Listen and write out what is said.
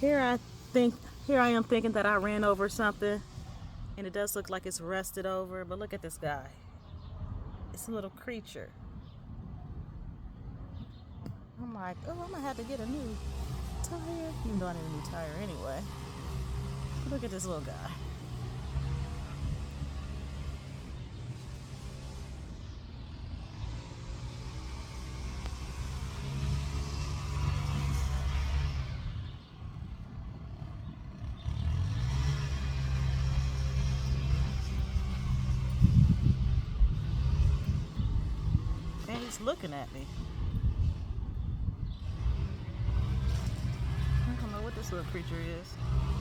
Here I think, here I am thinking that I ran over something, and it does look like it's rusted over. But look at this guy. It's a little creature. I'm like, oh, I'm gonna have to get a new tire, even though I need a new tire anyway. Look at this little guy. And he's looking at me. I don't know what this little creature is.